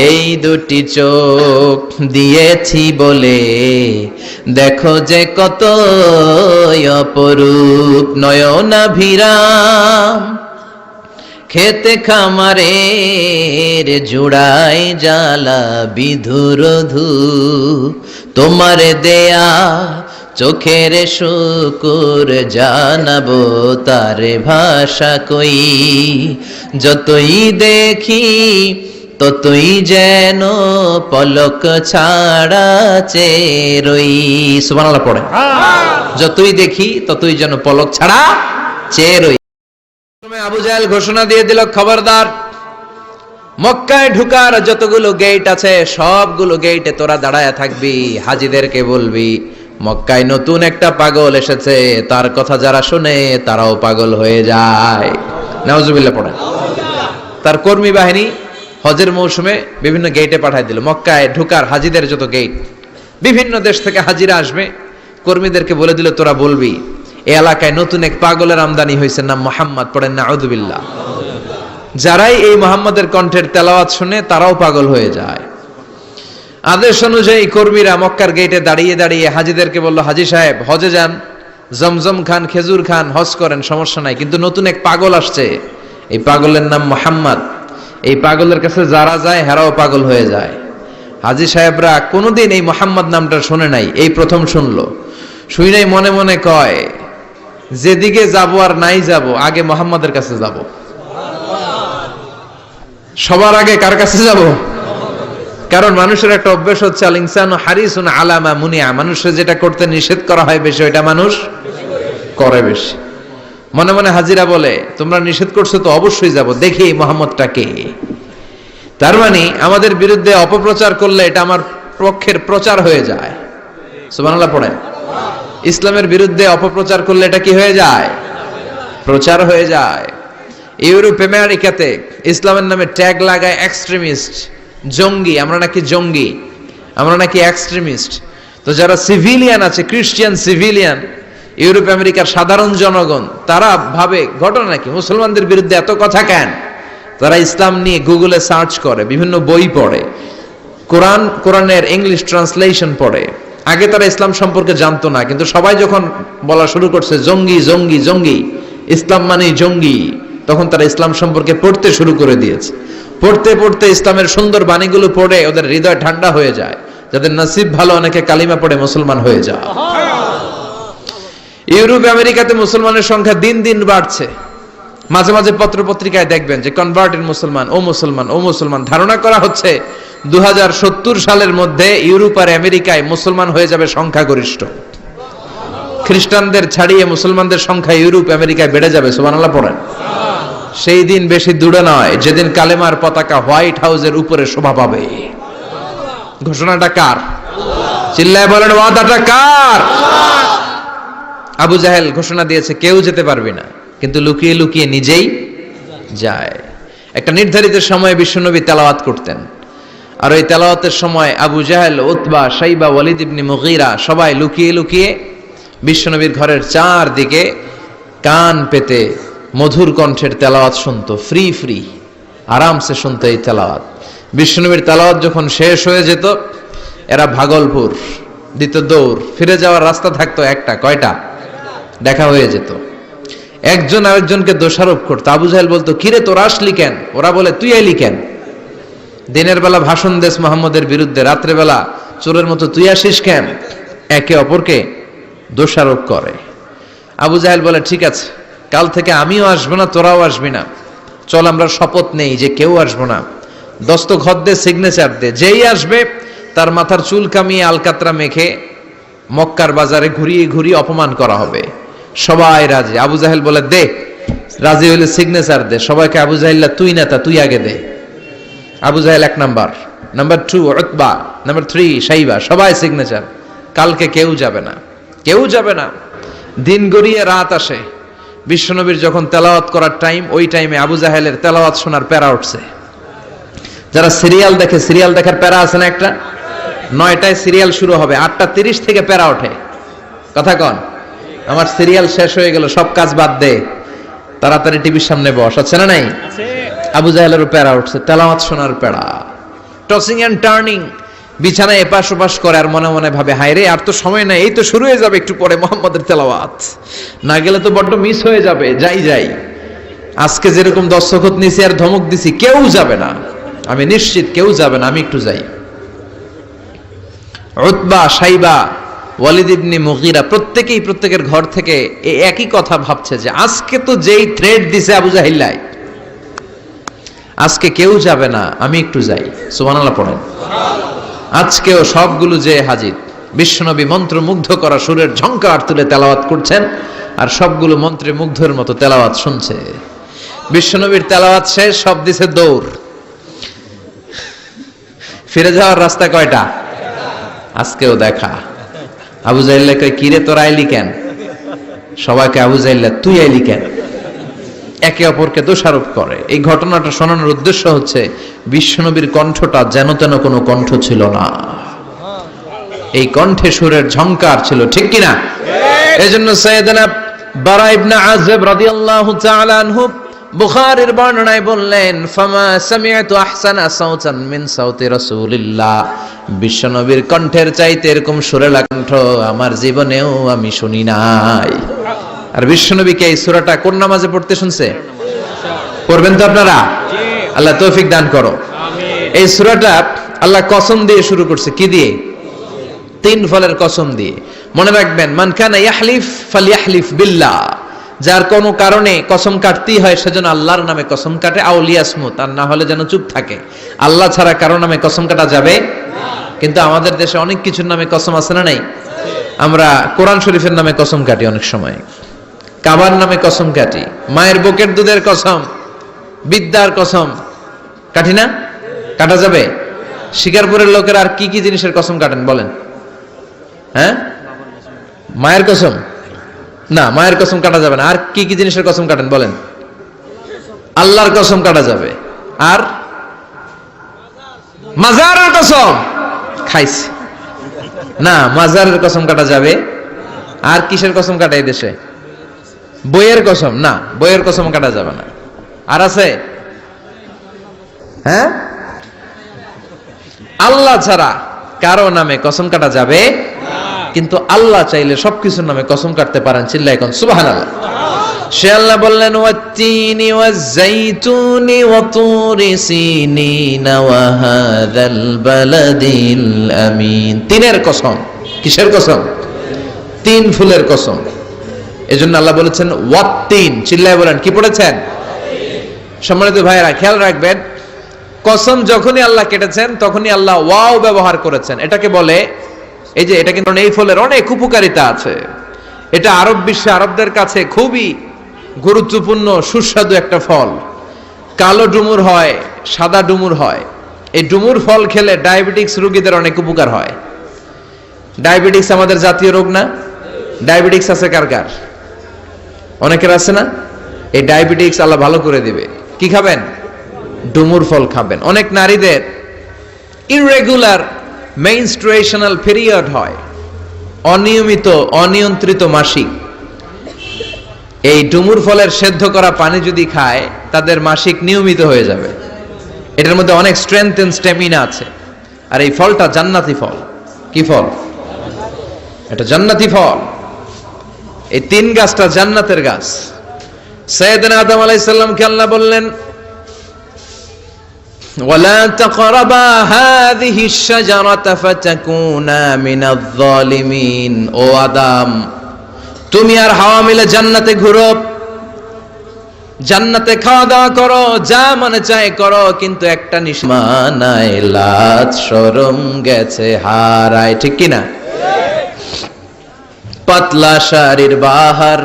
এই দুটি চোখ দিয়েছি বলে দেখো যে কত অপরূপ নয়নাভিরাম। খেতে খামারের জোড়ায় জ্বালা বিধুর ধু, তোমার দেয়া চোখের শুকুর জানাবো তার ভাষা কই। যতই দেখি ততই যেন পলক ছাড়া চেরই। সুবহানাল্লাহ পড়ে। যতই দেখি ততই যেন পলক ছাড়া চেরই। আবু জাহেল ঘোষণা দিয়ে দিল, খবরদার, মক্কায় ঢুকার যতগুলো গেট আছে সবগুলো গেটে তোরা দাঁড়ায় থাকবি, হাজীদেরকে বলবি মক্কায় নতুন একটা পাগল এসেছে, তার কথা যারা শুনে তারাও পাগল হয়ে যায়। নাউজুবিল্লাহ পড়ে। তার কর্মী বাহিনী হজের মৌসুমে বিভিন্ন গেটে পাঠায় দিল। মক্কায় ঢুকার হাজীদের যত গেট, বিভিন্ন দেশ থেকে হাজীরা আসবে, কর্মীদেরকে বলে দিল তোরা বলবি এই এলাকায় নতুন এক পাগলের আমদানি হয়েছে, নাম মুহাম্মদ। পড়েন নাউযুবিল্লাহ। যারাই এই মুহাম্মাদের কণ্ঠের তেলাওয়াত শুনে তারাও পাগল হয়ে যায়। আদেশ অনুযায়ী কর্মীরা মক্কার গেটে দাঁড়িয়ে দাঁড়িয়ে হাজীদেরকে বলল, হাজী সাহেব হজে যান, জমজম খান, খেজুর খান, হজ করেন, সমস্যা নাই, কিন্তু নতুন এক পাগল আসছে, এই পাগলের নাম মুহাম্মদ। এই পাগলের কাছে যারা যায় হেরাও পাগল হয়ে যায়। হাজী সাহেবরা কোনোদিন এই মুহাম্মদ নামটা শুনে নাই, এই প্রথম শুনলো। শুই নাই মনে মনে কয়, যেদিকে যাব আর নাই যাব, আগে মুহাম্মাদের কাছে যাব। সবার আগে কার কাছে যাব? কারণ মানুষের একটা অভ্যাস হচ্ছে আল ইনসানু হারিসুন আলা মা মুনিয়া, মানুষের যেটা করতে নিষেধ করা হয় বেশি ওইটা মানুষ করে বেশি। মনে মনে হাজিরা বলে, তোমরা নিষেধ করছো তো অবশ্যই যাব, দেখি মুহাম্মদটা কে। তার মানে আমাদের বিরুদ্ধে অপপ্রচার করলে এটা আমার পক্ষের প্রচার হয়ে যায়। সুবহানাল্লাহ পড়েন। ইসলামের বিরুদ্ধে অপপ্রচার করলে এটা কি হয়ে যায়? প্রচার হয়ে যায়। ইউরোপ আমেরিকাতে ইসলামের নামে ট্যাগ লাগায় এক্সট্রিমিস্ট, জঙ্গি। আমরা নাকি জঙ্গি, আমরা নাকি এক্সট্রিমিস্ট। তো যারা সিভিলিয়ান আছে, খ্রিস্টান সিভিলিয়ান, ইউরোপ আমেরিকার সাধারণ জনগণ, তারা ভাবে ঘটনা নাকি মুসলমানদের বিরুদ্ধে এত কথা কেন? তারা ইসলাম নিয়ে গুগলে সার্চ করে, বিভিন্ন বই পড়ে, কোরআনের ইংলিশ ট্রান্সলেশন পড়ে। আগে তারা ইসলাম সম্পর্কে জানতো না, কিন্তু সবাই যখন বলা শুরু করছে জঙ্গি জঙ্গি জঙ্গি, ইসলাম মানে জঙ্গি, তখন তারা ইসলাম সম্পর্কে পড়তে শুরু করে দিয়েছে। পড়তে পড়তে ইসলামের সুন্দর বাণীগুলো পড়ে ওদের হৃদয় ঠান্ডা হয়ে যায়। যাদের নসিব ভালো, অনেকে কালিমা পড়ে মুসলমান হয়ে যায়। ইউরোপ আমেরিকাতে মুসলমানের সংখ্যা দিন দিন বাড়ছে। মাঝে মাঝে পত্র পত্রিকায় দেখবেন যে কনভার্টেড মুসলমান, ও মুসলমান, ও মুসলমান। ধারণা করা হচ্ছে 2070 সালের মধ্যে ইউরোপ আর আমেরিকায় মুসলমান হয়ে যাবে সংখ্যাগরিষ্ঠ। খ্রিস্টানদের ছাড়িয়ে মুসলমানদের সংখ্যা ইউরোপ আমেরিকায় বেড়ে যাবে। সুবহানাল্লাহ পড়েন। সেই দিন বেশি দূরে নয় যেদিন কালেমার পতাকা হোয়াইট হাউসের উপরে শোভা পাবে। ঘোষণাটা কার? চিল্লায় বলেন, ওয়াদাটা কার? আবু জাহেল ঘোষণা দিয়েছে কেউ যেতে পারবে না, কিন্তু লুকিয়ে লুকিয়ে নিজেই যায়। একটা নির্ধারিত সময়ে বিশ্বনবী তেলাওয়াত করতেন, আর ওই তেলাওয়াতের সময় আবু জাহেল, উতবা, শাইবা, ওয়ালিদ ইবনে মুগীরা সবাই লুকিয়ে লুকিয়ে বিশ্বনবীর ঘরের চারদিকে কান পেতে মধুর কণ্ঠের তেলাওয়াত শুনতো। ফ্রি ফ্রি আরামসে শুনতো এই তেলাওয়াত। বিশ্বনবীর তেলাওয়াত যখন শেষ হয়ে যেত, এরা ভাগলপুর দিত দৌড়। ফিরে যাওয়ার রাস্তা থাকতো একটা, কয়টা? দেখা হয়ে যেত। একজন আরেকজনকে দোষারোপ করতো। আবু জাহেল বলতো, কিরে তোরা আসলি কেন? ওরা বলে, তুই এলি কেন? দিনের বেলা ভাষণ দেশ মুহাম্মদের বিরুদ্ধে, রাত্রে বেলা চোরের মতো তুই আসিস কেন? একে অপরকে দোষারোপ করে। আবু জাহেল বলে, ঠিক আছে, কাল থেকে আমিও আসবো না, তোরাও আসবি না। চল আমরা শপথ নেই যে কেউ আসবো না। দস্তখত দে, সিগনেচার দে, যেই আসবে তার মাথার চুল কামিয়ে আলকাতরা মেখে মক্কার বাজারে ঘুরিয়ে ঘুরিয়ে অপমান করা হবে। সবাই রাজি। আবু জাহেল বলে, দে। রাজি হইলে সিগনেচার দে। সবাইকে আবু জাহেল্লা, তুই নেতা, তুই আগে দে। আবু জাহেল 1 নাম্বার, নাম্বার 2 উতবা, নাম্বার 3 শাইবা, সবাই সিগনেচার। কালকে কেউ যাবে না, কেউ যাবে না। দিন গড়িয়ে রাত আসে। বিশ্বনবীর যখন তেলাওয়াত করার টাইম, ওই টাইমে আবু জাহেলের তেলাওয়াত শোনার প্যারা উঠছে। যারা সিরিয়াল দেখে, সিরিয়াল দেখার প্যারা আছে না একটা? 9টায় সিরিয়াল শুরু হবে, 8:30 থেকে প্যারা ওঠে। কথা কন, আমার সিরিয়াল শেষ হয়ে গেল, সব কাজ বাদ দে, তাড়াতাড়ি টিভির সামনে বস। আছে না নাই? আবু জাহেলেরও প্যারা উঠছে, তেলাওয়াত শোনার প্যারা। টসিং অ্যান্ড টার্নিং, বিছানায় এপাশ ওপাশ করে আর মনে মনে ভাবে, হায় রে আর তো সময় নাই, এই তো শুরু হয়ে যাবে একটু পরে মুহাম্মাদের তেলাওয়াত, না গেলে তো বড্ড মিস হয়ে যাবে, যাই। আজকে যেরকম দস্তখত নিছি আর ধমক দিছি, কেউ যাবে না, আমি নিশ্চিত কেউ যাবে না, আমি একটু যাই। উতবা, শাইবা, ওয়ালিদ ইবনে মুগীরা প্রত্যেকেই প্রত্যেকের ঘর থেকে এই একই কথা ভাবছে যে আজকে তো যেই থ্রেড দিছে আবু জাহিল্লাই, আজকে কেউ যাবে না, আমি একটু যাই। সুবহানাল্লাহ পড়েন। আজকেও সবগুলো যে হাজির, বিশ্বনবী মন্ত্রমুগ্ধ করা সুরের ঝংকার তুলে তেলাওয়াত করছেন, আর সবগুলো মন্ত্রে মুগ্ধের মতো তেলাওয়াত শুনছে। বিশ্বনবীর তেলাওয়াত শেষ, সব দিছে দৌড়। ফিরে যাওয়ার রাস্তা কয়টা? আজকেও দেখা। আবু জাহিল্লা কয়, কিরে তোর আইলি কেন? সবাইকে আবু জাহিল্লা তুই আইলি কেন, একে অপরকে দোষারোপ করে। এই ঘটনাটা শোনানোর উদ্দেশ্য হচ্ছে বিশ্বনবীর কণ্ঠটা যেন তেন কোনো কণ্ঠ ছিল না, এই কণ্ঠে সুরের ঝংকার ছিল, ঠিক কিনা? এজন্য সাইয়েদনা বারা ইবনে আযিব রাদিয়াল্লাহু তাআলা আনহু বুখারীর বর্ণনায় বললেন, ফামা সামি'তু আহসানা সাওতান মিন সাওতি রাসূলিল্লাহ, বিশ্বনবীর কণ্ঠের চাইতে এরকম সুরেলা কণ্ঠ আমার জীবনেও আমি শুনি নাই। আর বিশ্বনবীকে এই সূরাটা কোন নামাজে পড়তে শুনছে? পড়বেন তো আপনারা? আল্লাহ তৌফিক দান করো। এই সূরাটা আল্লাহ কসম দিয়ে শুরু করছে, কি দিয়ে? 3 ফলের কসম দিয়ে। মনে রাখবেন, মান কানা ইয়াহলিফ ফালইয়াহলিফ বিল্লাহ, যার কোনো কারণে কসম কাটতেই হয় সেজন্য আল্লাহর নামে কসম কাটে, আউলিয়াসমুত, আর না হলে যেন চুপ থাকে। আল্লাহ ছাড়া কারো নামে কসম কাটা যাবে না। কিন্তু আমাদের দেশে অনেক কিছুর নামে কসম আছে না নাই? আমরা কোরআন শরীফের নামে কসম কাটি, অনেক সময় কাবার নামে কসম কাটি, মায়ের বুকের দুধের কসম, বিদ্যার কসম কাটি না? কাটা যাবে? শিকারপুরের লোকের আর কি কি জিনিসের কসম কাটেন বলেন? হ্যাঁ, মায়ের কসম না, মায়ের কসম কাটা যাবে না। আর কি কি জিনিসের কসম কাটেন বলেন? আল্লাহর কসম কাটা যাবে। আর মাজারের কসম খাইছি না, মাজারের কসম কাটা যাবে। আর কিসের কসম কাটা এই দেশে? বইয়ের কসম না, বইয়ের কসম কাটা যাবে না। আর আছে? হ্যাঁ, আল্লাহ ছাড়া কারো নামে কসম কাটা যাবে, কিন্তু আল্লাহ চাইলে সবকিছুর নামে কসম কাটতে পারেন। চিল্লায় কোন সুবহানাল্লাহ। সে আল্লাহ বললেন, ওয়াত-তিনি ওয়াজ-যাইতুনি ওয়া তুরি সিনিনা ওয়া হাযাল বালাদিল আমিন। তিনের কসম। কিসের কসম? 3 ফুলের কসম। এজন্য আল্লাহ বলেছেন ওয়াত-তিন। চিল্লায় বলেন, কি পড়েছেন? সম্মানিত ভাইয়েরা, খেয়াল রাখবেন, কসম যখনই আল্লাহ কেটেছেন তখনই আল্লাহ ওয়াও ব্যবহার করেছেন। এটাকে বলে, এই যে এটা কিন্তু এই ফলের অনেক উপকারিতা আছে। এটা আরব বিশ্বে আরবদের কাছে খুবই গুরুত্বপূর্ণ সুস্বাদু একটা ফল। কালো ডুমুর হয়, সাদা ডুমুর হয়। এই ডুমুর ফল খেলে ডায়াবেটিক্স রোগীদের অনেক উপকার হয়। ডায়াবেটিক্স আমাদের জাতীয় রোগ না? ডায়াবেটিক্স আছে কার কার? অনেকের আছে না? এই ডায়াবেটিক্স আল্লাহ ভালো করে দিবে। কি খাবেন? ডুমুর ফল খাবেন। অনেক নারীদের ইররেগুলার মেনস্ট্রুয়েশনাল পিরিয়ড হয়, অনিয়মিত অনিয়ন্ত্রিত মাসিক। এই ডুমুর ফলের সেদ্ধ করা পানি যদি খায় তাদের মাসিক নিয়মিত হয়ে যাবে। এটার মধ্যে অনেক স্ট্রেংথ এন্ড স্ট্যামিনা আছে। আর এই ফলটা জান্নাতি ফল। কি ফল? এটা জান্নাতি ফল। এই 3 গাছটা জান্নাতের গাছ। সাইয়েদনা আদম আলাইহিস সালামকে আল্লাহ বললেন, ওয়ালা তাকরাবা হাযিহি আশ-শাজারাতা ফাতাকুনা মিনাজ যালিমিন। ও আদম, তুমি আর হাওয়া মিলে জান্নাতে ঘুরো, জান্নাতে খাওয়া দাওয়া করো, যা মনে চায় করো, কিন্তু একটা নিশমানায় লাজ শরম গেছে হারায়। ঠিক কিনা? পাতলা শাড়ির বাহার,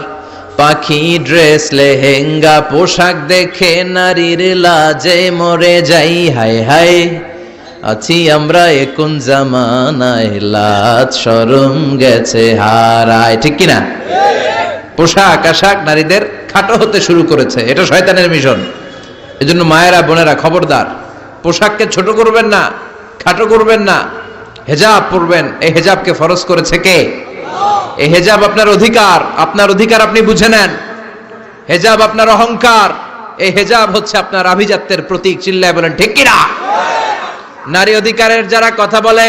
পাখি ড্রেস, লেহেঙ্গা পোশাক দেখে নারীর লাজে মরে যাই। হায় হায়, আছি আমরা এখন জামানায় লাজ শরম গেছে হারায়। ঠিক কিনা? পোশাক আশাক নারীদের খাটো হতে শুরু করেছে। এটা শয়তানের মিশন। এজন্য মায়েরা বোনেরা খবরদার, পোশাককে ছোট করবেন না, খাটো করবেন না, হেজাব পরবেন। এই হেজাবকে ফরজ করেছে কে? এই হেজাব আপনার অধিকার, আপনার অধিকার আপনি বুঝে নেন। হেজাব আপনার অহংকার, এই হেজাব হচ্ছে আপনার আভিজাত্যের প্রতীক। চিল্লায় বলেন ঠিক কিনা? নারী অধিকারের যারা কথা বলে,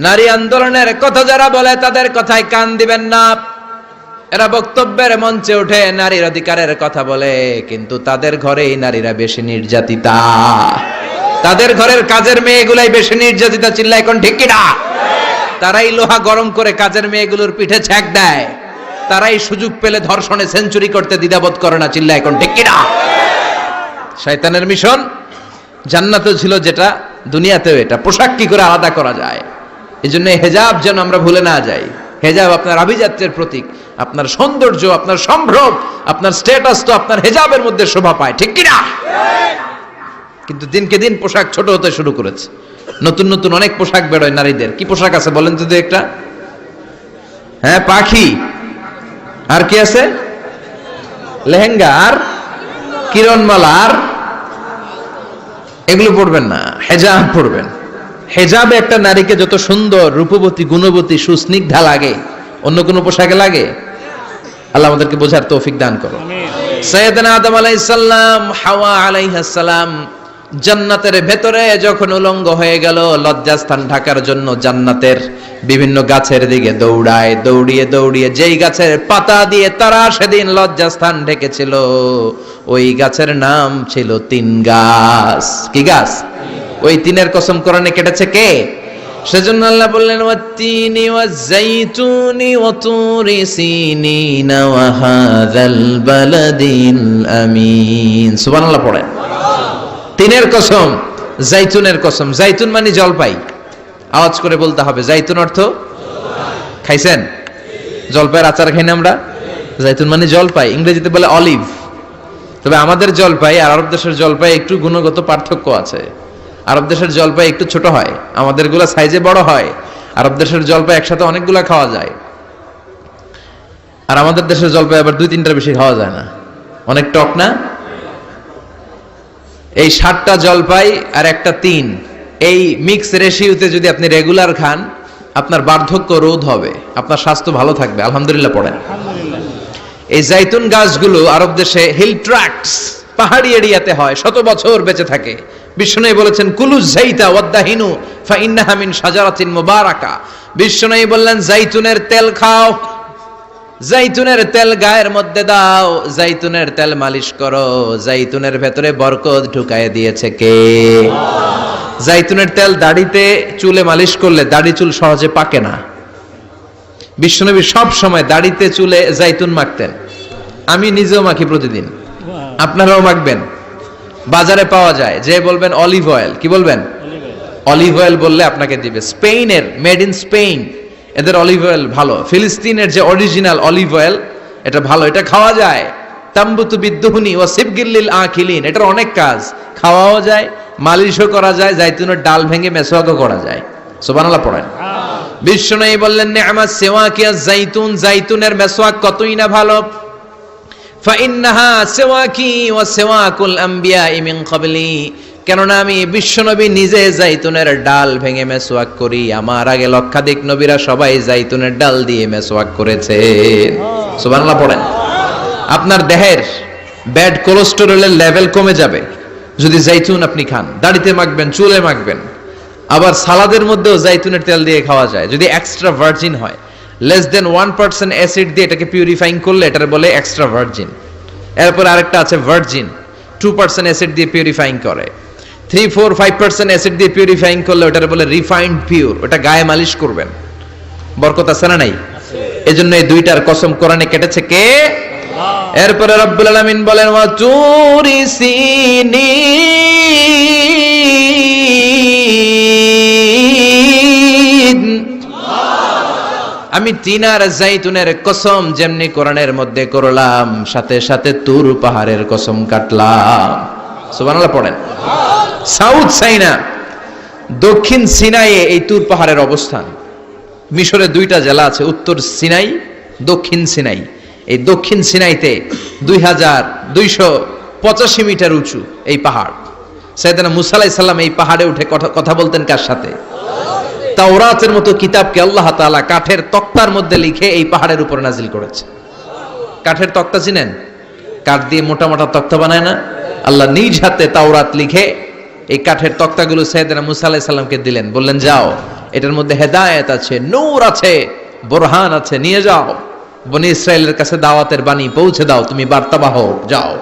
নারী আন্দোলনের কথা যারা বলে, তাদের কথায় কান দিবেন না। এরা বক্তব্যের মঞ্চে উঠে নারীর অধিকারের কথা বলে, কিন্তু তাদের ঘরেই নারীরা বেশি নির্যাতিতা, তাদের ঘরের কাজের মেয়েগুলাই বেশি নির্যাতিতা। চিল্লায় এখন ঠিক কিনা? তারাই লোহা গরম করে কাজের মেয়েগুলোর পিঠে ছ্যাক দেয়, তারাই সুযোগ পেলে ধর্ষণে সেঞ্চুরি করতে দ্বিধাবোধ করে না। চিল্লায় এখন ঠিক কিনা? শয়তানের মিশন জান্নাতেও ছিল যেটা, দুনিয়াতেও এটা। পোশাক কি করে আলাদা করা যায়, এই জন্য হেজাব যেন আমরা ভুলে না যাই। হেজাব আপনার আভিজাত্যের প্রতীক, আপনার সৌন্দর্য, আপনার সম্ভ্রম, আপনার স্ট্যাটাস তো আপনার হেজাবের মধ্যে শোভা পায়, ঠিক কিনা? কিন্তু দিনকে দিন পোশাক ছোট হতে শুরু করেছে। নতুন নতুন অনেক পোশাক বেরোয় নারীদের। কি পোশাক আছে বলেন তো একটা? হ্যাঁ, পাখি। আর কি আছে? লেহেঙ্গা আর কিরণমালা। আর এগুলো পড়বেন না, হেজাব পড়বেন। হেজাবে একটা নারীকে যত সুন্দর, রূপবতী, গুণবতী, সুস্নিগ্ধা লাগে, অন্য কোনো পোশাকে লাগে? আল্লাহ আমাদেরকে বোঝার তৌফিক দান করো। সাইয়েদনা আদম আলাইহিস সালাম, হাওয়া আলাইহিস সালাম জান্নাতের ভেতরে যখন উলঙ্গ হয়ে গেল, লজ্জাস্থান ঢাকার জন্য জান্নাতের বিভিন্ন গাছের দিকে দৌড়ায়, দৌড়িয়ে দৌড়িয়ে যেই গাছের পাতা দিয়ে তারা সেদিন লজ্জাস্থান ঢেকেছিল, ওই গাছের নাম ছিল তিন গাছ। কি গাছ? ওই তিনের কসম কোরআনে কেটেছে কে? সেজন্য আল্লাহ বললেন, ওয়াত-তিনি ওয়াজ-যাইতুনি ওয়া তুরি সিনিনা ওয়া হাযাল বালাদিল আমিন। সুবহানাল্লাহ পড়েন। তিনের কসম, জাইতুনের কসম। জাইতুন মানে জলপাই। আওয়াজ করে বলতে হবে, জাইতুন অর্থ খাইছেন? জলপাইয়ের আচার খাই না আমরা? জাইতুন মানে জলপাই, ইংরেজিতে বলে অলিভ। তবে আমাদের জলপাই আর আরব দেশের জলপাই একটু গুণগত পার্থক্য আছে। আরব দেশের জলপাই একটু ছোট হয়, আমাদের গুলা সাইজে বড় হয়। আরব দেশের জলপাই একসাথে অনেকগুলা খাওয়া যায়, আর আমাদের দেশের জলপাই আবার 2-3টার বেশি খাওয়া যায় না, অনেক টক না? এই 7টা জলপাই আর একটা 3, এই মিক্স রেশিওতে যদি আপনি রেগুলার খান, আপনার বার্ধক্য রোধ হবে, আপনার স্বাস্থ্য ভালো থাকবে। আলহামদুলিল্লাহ পড়েন। এই জাইতুন গাছগুলো আরব দেশে হিল ট্র্যাক্টস, পাহাড়ি এরিয়াতে হয়, 100 বছর বেঁচে থাকে। বিশ্বনবী বলেছেন, কুলু যাইতা ওয়াদাহিনু ফাইন্নাহা মিন শাজারাতিন মুবারাকা। বিশ্বনবী বললেন, জাইতুনের তেল খাও, জাইতুনের তেল গায়ের মধ্যে দাও, জাইতুনের তেল মালিশ করো, জাইতুনের ভেতরে বরকত ঢুকায় দিয়েছে কে? জাইতুনের তেল দাড়িতে, চুলে মালিশ করলে দাড়ি চুল সহজে পাকে না। বিশ্বনবী সব সময় দাড়িতে, চুলে জাইতুন মাখতেন। আমি নিজেও মাখি প্রতিদিন, আপনারাও মাখবেন। বাজারে পাওয়া যায়, যে বলবেন অলিভ অয়েল, কি বলবেন? অলিভ অয়েল বললে আপনাকে দিবে। স্পেনের, মেড ইন স্পেন, এদের অলিভ অয়েল ভালো। ফিলিস্তিনের যে অরিজিনাল অলিভ অয়েল, এটা ভালো, এটা খাওয়া যায়। তাম্বুতু বিদ্দুহুনি ওয়া সিবগিল আখিলিন, এটার অনেক কাজ, খাওয়াও যায়, মালিশও করা যায়, জাইতুনের ডাল ভেঙে মেসওয়াকও করা যায়। সুবহানাল্লাহ পড়েন। বিশ্বনবী বললেন, নি'মাস সিওয়াকিয়াজ জাইতুন, জাইতুনের মেসওয়াক কতই না ভালো। ফাইন্নাহা সিওয়াকি ওয়া সিওয়াকুল আমবিয়াই মিন ক্বাবলি, কেননা আমি বিশ্বনবী নিজে জাইতুনের ডাল ভেঙে মেসওয়াক করি, আমার আগে লক্ষাধিক নবীরা সবাই জাইতুনের ডাল দিয়ে মেসওয়াক করেছে। সুবহানাল্লাহ পড়েন। আপনার দেহের ব্যাড কোলেস্টেরলের লেভেল কমে যাবে যদি জাইতুন আপনি খান। দাড়িতে মাখবেন, চুলে মাখবেন, আবার সালাদের মধ্যেও জাইতুনের তেল দিয়ে খাওয়া যায় যদি এক্সট্রা ভার্জিন হয়। লেস দেন 1% অ্যাসিড দিয়ে এটাকে পিউরিফাইং করলে এটার বলে এক্সট্রা ভার্জিন। এরপর আরেকটা আছে ভার্জিন, 2% অ্যাসিড দিয়ে পিউরিফাইং করে। 3-4-5% অ্যাসিড দিয়ে পিউরিফাইং করলে ওটার বলে রিফাইন্ড পিওর, ওটা গায়ে মালিশ করবেন। বরকত আছে না নাই? এজন্য এই দুইটার কসম কোরআনে কেটেছে কে? এরপরে রব্বুল আলামিন বলেন, ওয়া তুরি সিনিন, আমি তিন আর জাইতুনের কসম যেমনি কোরআনের মধ্যে করলাম, সাথে সাথে তুর পাহাড়ের কসম কাটলাম। সুবহানাল্লাহ পড়েন। সাউথ সাইনা, দক্ষিণ সিনাইয়ে এই তুর পাহাড়ের অবস্থান। মিশরে 2টা জেলা আছে, উত্তর সিনাই, দক্ষিণ সিনাই। এই দক্ষিণ সিনাইতে 2285 মিটার উঁচু এই পাহাড়। সাইয়েদনা মুসা আলাইহিস সালাম এই পাহাড়ে উঠে কথা বলতেন কার সাথে? তাওরাতের মতো কিতাবকে আল্লাহ তাআলা কাঠের তক্তার মধ্যে লিখে এই পাহাড়ের উপর নাজিল করেছে। কাঠের তক্তা চিনেন? কাঠ দিয়ে মোটা মোটা তক্তা বানায় না? আল্লাহ নিজ হাতে তাওরাত লিখে এই কাঠের তক্তাগুলো সাইয়েদনা মুসা আলাইহিস সালামকে দিলেন, বললেন যাও, এটার মধ্যে হেদায়েত আছে, নূর আছে, বুরহান আছে, নিয়ে যাও, বনি ইসরাইলের কাছে দাওয়াতের বাণী পৌঁছে দাও, তুমি বার্তাবাহক, যাও।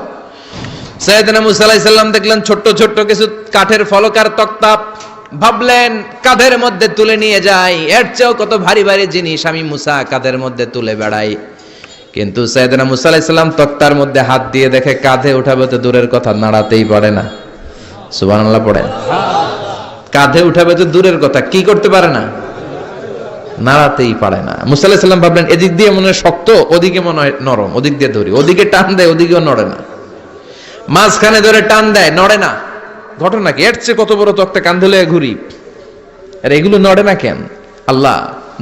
সাইয়েদনা মুসা আলাইহিস সালাম দেখলেন ছোট্ট ছোট্ট কিছু কাঠের ফলকার তক্তা, ভাবলেন কাঁধের মধ্যে তুলে নিয়ে যাই, এর চেয়েও কত ভারী ভারী জিনিস আমি মুসা কাঁধের মধ্যে তুলে বেড়াই। কিন্তু সাইয়েদনা মুসা আলাইহিস সালাম তক্তার মধ্যে হাত দিয়ে দেখে কাঁধে উঠাবে তো দূরের কথা, নাড়াতেই পারে না। সুবহানাল্লাহ পড়েন। কাঁধে উঠাবে তো দূরের কথা, কি করতে পারে না? নাড়াতেই পারে না। মুসা আলাইহিস সালাম ভাবলেন এদিক দিয়ে মনে হয় শক্ত, ওদিকে মনে হয় নরম, ওদিক দিয়ে ধরি, ওদিকে টান দেয়, ওদিকেও নড়ে না, মাঝখানে ধরে টান দেয়, নড়ে না। ঘটনা কি? এর চেয়ে কত বড় তক্তা কাঁধে লয়ে ঘুরি, আর এগুলো নড়ে না কেন? আল্লাহ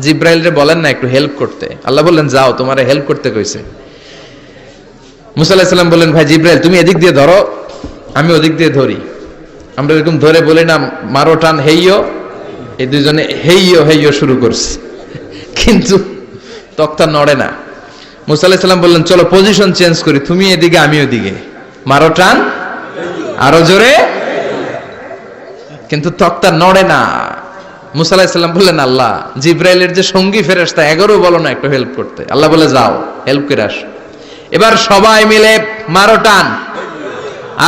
জিব্রাইলরে বলেন না একটু হেল্প করতে, আল্লাহ বললেন যাও, তোমারে হেল্প করতে কইছে। মুসা আলাইহিস সালাম বললেন ভাই জিব্রাইল তুমি এদিক দিয়ে ধরো, আমি ওদিক দিয়ে ধরি। আমরা এরকম ধরে বলি না মারো টান হেইয়ো, এই দুইজনে হেইয়ো হেইয়ো শুরু করছে, কিন্তু তক্তা নড়ে না। মুসা আলাইহিস সালাম বললেন চলো পজিশন চেঞ্জ করি, তুমি এদিকে আমি ওদিকে, মারো টান আরো জোরে, কিন্তু তক্তা নড়ে না। মুসা আলাইহিস সালাম বললেন আল্লাহ জিব্রাইলের যে সঙ্গী ফেরেশতা 11 বলো না একটু হেল্প করতে। আল্লাহ বলে যাও হেল্প করে আসো। এবার সবাই মিলে মারো টান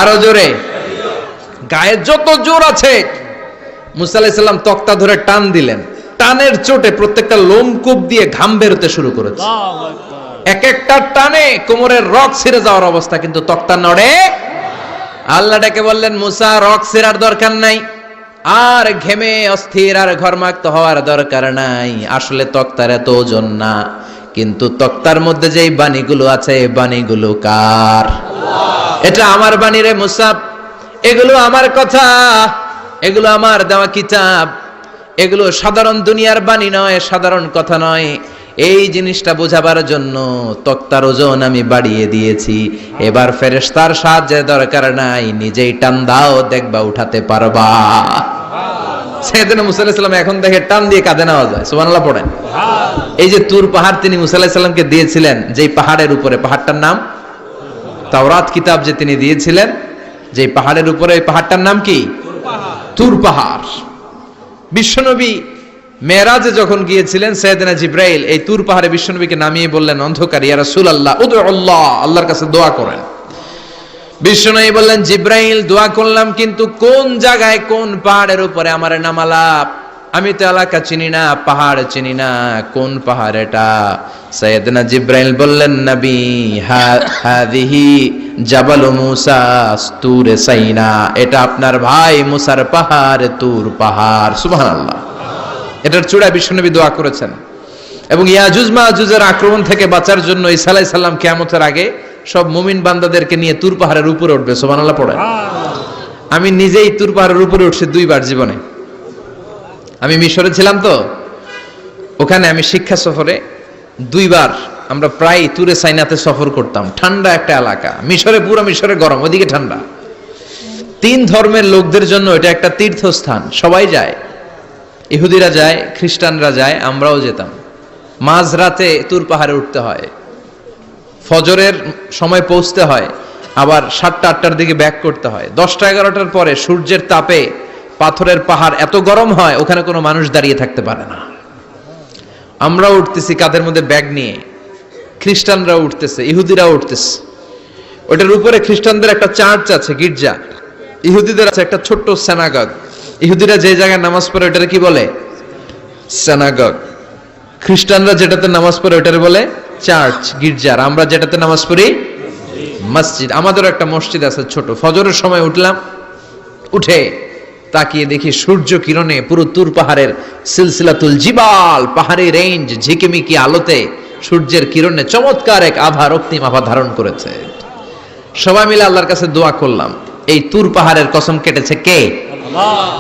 আরো জোরে, গায়ে যত জোর আছে। মুসা আলাইহিস সালাম তক্তা ধরে টান দিলেন, টানের চোটে প্রত্যেকটা লোমকূপ দিয়ে ঘাম বেরোতে শুরু করেছে। এক একটা টানে কোমরের রক ছিঁড়ে যাওয়ার অবস্থা, কিন্তু তক্তা নড়ে। আল্লাহ ডেকে বললেন মুসা রক ছিঁড়ার দরকার নাই, আর ঘেমে অস্থির আর ঘরমাক্ত হওয়ার দরকার নাই। আসলে তক্তার এত ওজন না, কিন্তু তক্তার মধ্যে যেই বাণীগুলো আছে এই বাণীগুলো কার? এটা আমার বাণী রে মুসা, এগুলো আমার কথা, এগুলো আমার দেওয়া কিতাব, এগুলো সাধারণ দুনিয়ার বাণী নয়, সাধারণ কথা নয়। এই জিনিসটা বোঝাবার জন্য তক্তার ওজন আমি বাড়িয়ে দিয়েছি। এবার ফেরেশতার সাহায্যের দরকার নাই, নিজেই টান দাও, দেখবা উঠাতে পারবা। সাইয়েদনা মুসা আলাইহিস সালাম এখন দেখে টান দিয়ে কাঁধে নেওয়া যায়। সুবহানাল্লাহ পড়েন। এই যে তুর পাহাড় তিনি মুসা আলাইহিস সালামকে দিয়েছিলেন, যেই পাহাড়ের উপরে, পাহাড়টার নাম তাওরাত কিতাব যে তিনি দিয়েছিলেন, যেই পাহাড়ের উপরে, এই পাহাড়টার নাম কি? তুর পাহাড়। বিশ্বনবী মেরাজে যখন গিয়েছিলেন সাইয়েদনা জিব্রাইল এই তুর পাহাড়ে বিশ্বনবীকে নামিয়ে বললেন অন্ধকার, ইয়া রাসূলুল্লাহ উদউল্লাহ, আল্লাহর কাছে দোয়া করেন। বিশ্বনবী বললেন জিব্রাইল দোয়া করলাম, কিন্তু কোন জায়গায় কোন পাহাড়ের উপরে আমারে নামালা? আমি তো এলাকা চিনি না, পাহাড় চিনি না, কোন পাহাড় এটা? সাইয়েদনা জিব্রাইল বললেন নবী হাদিহি জাবাল মুসা তুর সাইনা, এটা আপনার ভাই মুসার পাহাড়, তুর পাহাড়। সুবহানাল্লাহ। এটার চূড়ায় বিশ্বনবী দোয়া করেছেন। এবং ইয়াজুজ মাজুজের আক্রমণ থেকে বাঁচার জন্য ঈসা আলাইহিস সালাম কিয়ামতের আগে সব মুমিন বান্দাদেরকে নিয়ে তুর পাহাড়ের উপরে উঠবে। সুবহানাল্লাহ পড়ে। আমি নিজেই তুর পাহাড়ের উপরে উঠছি 2 বার জীবনে। আমি মিশরে ছিলাম তো, ওখানে আমি শিক্ষা সফরে 2 বার আমরা প্রায় তুরে সাইনাতে সফর করতাম। ঠান্ডা একটা এলাকা, মিশরে পুরো মিশরে গরম, ওদিকে ঠান্ডা। 3 ধর্মের লোকদের জন্য এটা একটা তীর্থস্থান, সবাই যায়, ইহুদিরা যায়, খ্রিস্টানরা যায়, আমরাও যেতাম। মাঝরাতে তুর পাহাড়ে উঠতে হয়, ফজরের সময় পৌঁছতে হয়, আবার 7টা-8টার দিকে ব্যাক করতে হয়। 10টা-11টার পরে সূর্যের তাপে পাথরের পাহাড় এত গরম হয় ওখানে কোনো মানুষ দাঁড়িয়ে থাকতে পারে না। আমরা উঠতেছি কাঁধের মধ্যে ব্যাগ নিয়ে, খ্রিস্টানরা উঠতেছে, ইহুদিরা উঠতেছে। ওটার উপরে খ্রিস্টানদের একটা চার্চ আছে, গির্জা, ইহুদিদের আছে একটা ছোট্ট সিনাগগ। ইহুদিরা যে জায়গায় নামাজ পড়ে ওটারে কি বলে? সিনাগগ। খ্রিস্টানরা যেটাতে নামাজ পড়ে ওটারে বলে চার্চ, গির্জা। আর আমরা যেটাতে নামাজ পড়ি মসজিদ। আমাদেরও একটা মসজিদ আছে ছোট। ফজরের সময় উঠলাম, উঠে তাকিয়ে দেখি সূর্য কিরণে পুরো তুর পাহাড়ের সিলসিলাতুল জিবাল, পাহাড়ি রেঞ্জ ঝিকিমিকি আলোতে সূর্যের কিরণে চমৎকার এক আভা, রক্তিম আভা ধারণ করেছে। সবাই মিলে আল্লাহর কাছে দোয়া করলাম। এই তুর পাহাড়ের কসম কেটেছে কে?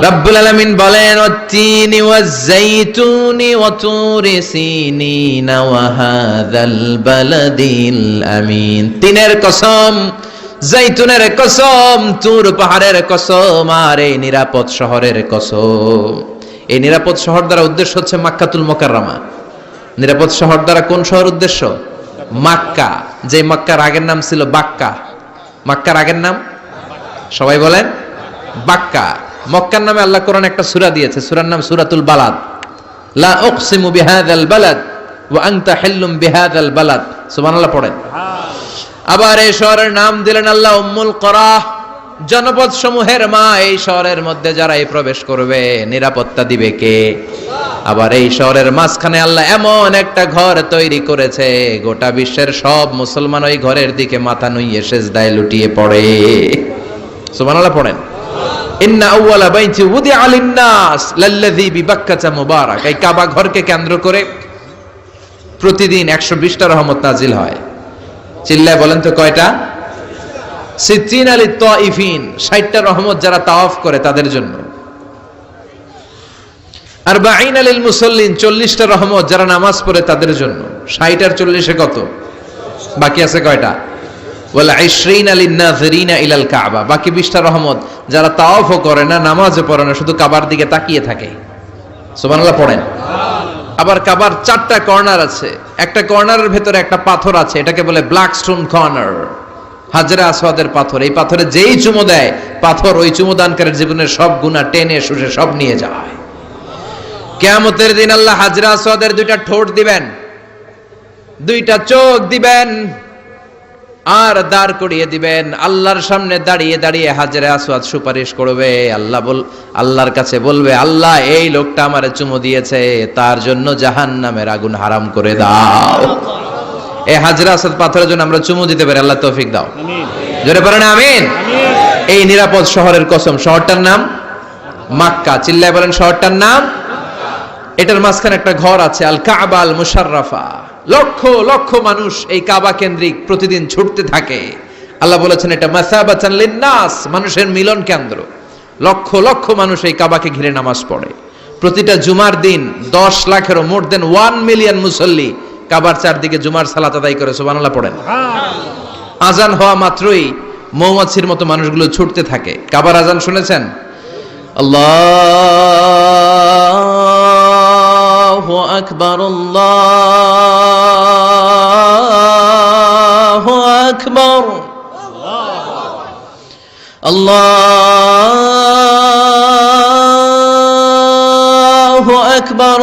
রব্বুল আলামিন বলেন ওয়াত-তিনি ওয়াজ-যাইতুনি ওয়া তুরি সিনিনা ওয়া হাযাল বালাদিল আমিন। তিনের কসম, জাইতুনের কসম, তুর পাহাড়ের কসম, আর এই নিরাপদ শহরের কসম। এই নিরাপদ শহর দ্বারা উদ্দেশ্য হচ্ছে মক্কাতুল মুকাররমা। নিরাপদ শহর দ্বারা কোন শহর উদ্দেশ্য? মক্কা। যে মক্কার আগের নাম ছিল বাক্কা। মক্কার আগের নাম সবাই বলেন বাক্কা। মক্কার নামে আল্লাহ কোরআন একটা সূরা দিয়েছে, সূরার নাম সূরাতুল বালাদ। লা উকসিমু বিহাযাল বালাদ ওয়া আনতা হিল্লুম বিহাযাল বালাদ। সুবহানাল্লাহ পড়েন। আবার এই শহরের নাম দিলেন আল্লাহ উম্মুল কুরা, জনপদ সমূহের মা। এই শহরের মধ্যে যারা এই প্রবেশ করবে নিরাপত্তা দিবে কে? আবার এই শহরের মাঝখানে আল্লাহ এমন একটা ঘর তৈরি করেছে, গোটা বিশ্বের সব মুসলমান ওই ঘরের দিকে মাথা নুইয়ে সিজদায় লুটিয়ে পড়ে। সুবহানাল্লাহ পড়েন। ইন্না আউওয়ালা বাইতি উদিআ লিন-নাস লাল্লাযী বিবাক্কাতা মুবারাক। এই কাবা ঘরকে কেন্দ্র করে প্রতিদিন 120টা রহমত নাজিল হয়। চিল্লায় বলেন তো কয়টা? 60 লিত তাইফিন, 60টা রহমত যারা তাওয়াফ করে তাদের জন্য। 40 লিল মুসাল্লিন, 40টা রহমত যারা নামাজ পড়ে তাদের জন্য। 60 আর 40 কত? বাকি আছে কয়টা? ওয়াল 20 লিন-নাযিরিনা ইলাল কাবা, বাকি 20টা রহমত যারা তাওয়াফও করে না, নামাজও পড়ে না, শুধু কাবার দিকে তাকিয়ে থাকে। সুবহানাল্লাহ পড়েন। আবার কাবার 4টা কর্নার আছে, একটা কর্নারের ভেতরে একটা পাথর আছে, এটাকে বলে ব্ল্যাক স্টোন কর্নার, হাজরে আসওয়াদের পাথর। এই পাথরে যেই চুমো দেয়, পাথর ওই চুমোদানকারীর জীবনের সব গুনাহ টেনে শুষে সব নিয়ে যায়। কিয়ামতের দিন আল্লাহ হাজরে আসওয়াদের 2টা ঠোঁট দিবেন, 2টা চোখ দিবেন, আর দাঁড় করিয়ে দিবেন। আল্লাহর সামনে দাঁড়িয়ে দাঁড়িয়ে হাজরে আসওয়াদ সুপারিশ করবে। আল্লাহর কাছে বলবে, আল্লাহ এই লোকটা আমারে চুমো দিয়েছে, তার জন্য জাহান্নামের আগুন হারাম করে দাও। এই হাজরে আসওয়াদ পাথরের জন্য আমরা চুমো দিতে পারি, আল্লাহ তৌফিক দাও। আমিন। জোরে পড়েন আমিন। এই নিরাপদ শহরের কসম, শহরটার নাম মক্কা। চিল্লায় বলেন শহরটার নাম। এটার মাঝখানে একটা ঘর আছে, আল কাবা আল মুশাররাফা। লক্ষ লক্ষ মানুষ এই কাবা কেন্দ্রিক প্রতিদিন ছুটতে থাকে। আল্লাহ বলেছেন এটা মাসাবাতান লিন-নাস, মানুষের মিলন কেন্দ্র। লক্ষ লক্ষ মানুষ এই কাবাকে ঘিরে নামাজ পড়ে। প্রতিটা জুমার দিন 10 লাখেরও মোর দেন 1 মিলিয়ন মুসল্লি কাবার চারদিকে জুমার সালাত আদায় করে। সুবহানাল্লাহ পড়েন। আজান হওয়া মাত্রই মৌমাছির মতো মানুষগুলো ছুটতে থাকে। কাবার আজান শুনেছেন? আল্লাহু আকবার, আল্লাহু আকবার, আল্লাহু আকবার,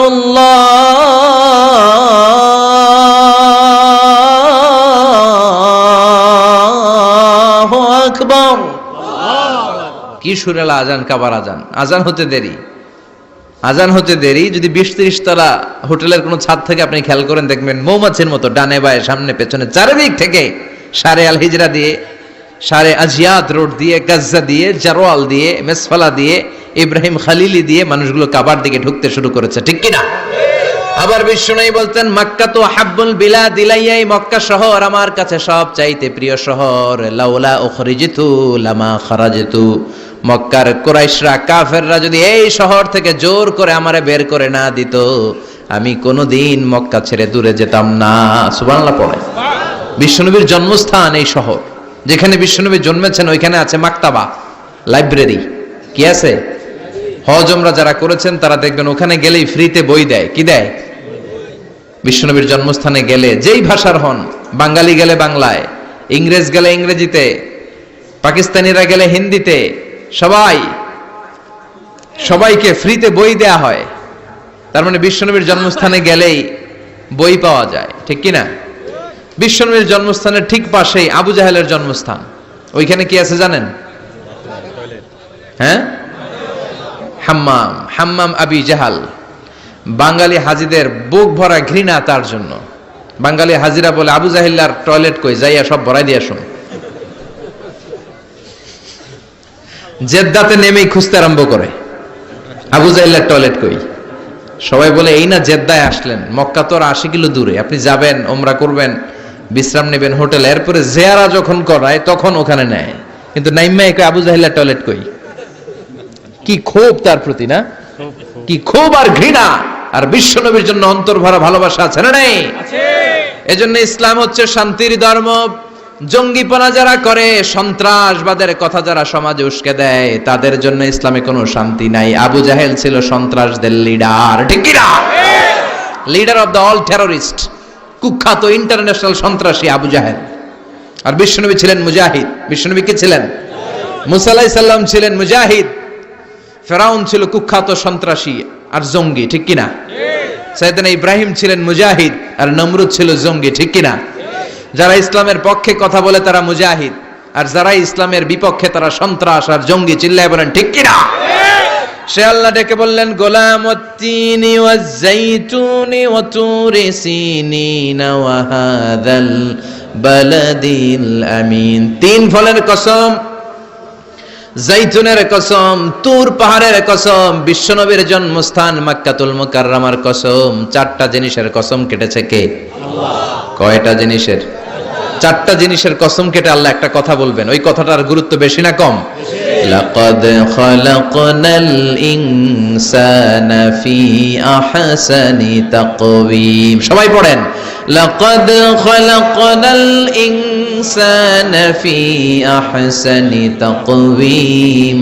আল্লাহু আকবার। কি সুরেলা আজান, কাবার আজান। আজান হতে দেরি, আজান হতে দেরি। যদি 20-30 তলা হোটেলের কোনো ছাদ থেকে আপনি খেয়াল করেন, দেখবেন মৌমাছির মতো ডানে বায়ে সামনে পেছনে চারিদিক থেকে সারে আল হিজরা দিয়ে, সারে আজিয়াদ রোড দিয়ে, গাজ্জা দিয়ে, জারওয়াল দিয়ে, মেসফালা দিয়ে, ইব্রাহিম খালিলি দিয়ে মানুষগুলো কাবার দিকে ঢুকতে শুরু করেছে, ঠিক কিনা? আবার বিশ্বনবী বলতেন, মক্কা তো হাব্বুল বিলাদ ইলাইয়া, মক্কা শহর আমার কাছে সব চাইতে প্রিয় শহর। লাউলা উখরিজিতু লামা খারাজতু, মক্কার কুরাইশরা কাফেররা যদি এই শহর থেকে জোর করে আমারে বের করে না দিত, আমি কোনোদিন মক্কা ছেড়ে দূরে যেতাম না। সুবহানাল্লাহ পড়ে। বিশ্বনবীর জন্মস্থান এই শহর, যেখানে বিশ্বনবী জন্মেছেন ওইখানে আছে মাকতাবা, লাইব্রেরি। কি আছে? হজ ওমরা যারা করেছেন তারা দেখবেন ওখানে গেলেই ফ্রিতে বই দেয়। কি দেয়? বিশ্বনবীর জন্মস্থানে গেলে যেই ভাষার হন, বাঙালি গেলে বাংলায়, ইংরেজ গেলে ইংরেজিতে, পাকিস্তানিরা গেলে হিন্দিতে, সবাইকে ফ্রিতে বই দেয়া হয়। তার মানে বিশ্বনবীর জন্মস্থানে গেলেই বই পাওয়া যায়, ঠিক কিনা? বিশ্বনবীর জন্মস্থানের ঠিক পাশেই আবু জাহেলের জন্মস্থান। ওইখানে কি আছে জানেন? হ্যাঁ, হাম্মাম, হাম্মাম আবি জাহাল। বাঙালি হাজিদের বুক ভরা ঘৃণা তার জন্য। বাঙালি হাজিরা বলে, আবু জাহিল্লার টয়লেট কই, যাইয়া সব ভরাই দিয়ে আসুন। জেদ্দাতে নেমেই খুঁজতে আরম্ভ করে, আবু জাহিল্লার টয়লেট কই। সবাই বলে, এই না জেদ্দায় আসলেন, মক্কা তো আর 80 কিলো দূরে, আপনি যাবেন, ওমরা করবেন, বিশ্রাম নেবেন হোটেলে, এরপরে জিয়ারা যখন করায় তখন ওখানে নেয়। কিন্তু নাইম্মা কই আবু জাহিল্লার টয়লেট কই। কি ক্ষোভ তার প্রতি, না? কি ক্ষোভ আর ঘৃণা। আর বিশ্বনবীর জন্য অন্তর ভরা ভালোবাসা আছে না নাই? এজন্য ইসলাম হচ্ছে শান্তির ধর্ম। জঙ্গিপনা যারা করে, সন্ত্রাসবাদের কথা যারা সমাজে উস্কে দেয়, তাদের জন্য ইসলামে কোনো শান্তি নাই। আবু জাহেল ছিল সন্ত্রাসদের লিডার, ঠিক কি না? Leader of the all terrorist, কুখ্যাত ইন্টারন্যাশনাল সন্ত্রাসী আবু জাহেল। আর বিশ্বনবী ছিলেন মুজাহিদ। বিশ্বনবী কি ছিলেন? মুসা আলাইহিস সালাম ছিলেন মুজাহিদ। ফেরাউন ছিল কুখ্যাত সন্ত্রাসী আর জঙ্গি, ঠিক কিনা? সাইয়েদনা ইব্রাহিম ছিলেন মুজাহিদ আর নমরুদ ছিল জঙ্গি, ঠিক কিনা? যারা ইসলামের পক্ষে কথা বলে তারা মুজাহিদ, আর যারা ইসলামের বিপক্ষে তারা সন্ত্রাস আর জঙ্গি। চিল্লায় বলেন ঠিক কিনা? সে আল্লাহ ডেকে বললেন গোলামুত্তিনি ওয়াজ-জাইতুনি ওয়া তুরি সিনিনা ওয়া হাযাল বালাদিল আমিন। তিন ফলের কসম, জাইতুনের কসম, তুর পাহাড়ের কসম, বিশ্বনবীর জন্মস্থান মক্কাতুল মুকাররমার কসম। চারটা জিনিসের কসম কেটেছে কে? আল্লাহ। কয়টা জিনিসের? চারটা জিনিসের কসম কেটে আল্লাহ একটা কথা বলবেন। ওই কথাটার গুরুত্ব বেশি না কম? লাকাদ খালাকনাল ইনসানা ফি আহসানি তাকওয়িম। সবাই পড়েন, লাকাদ খালাকনাল ইনসানা ফি আহসানি তাকওয়িম।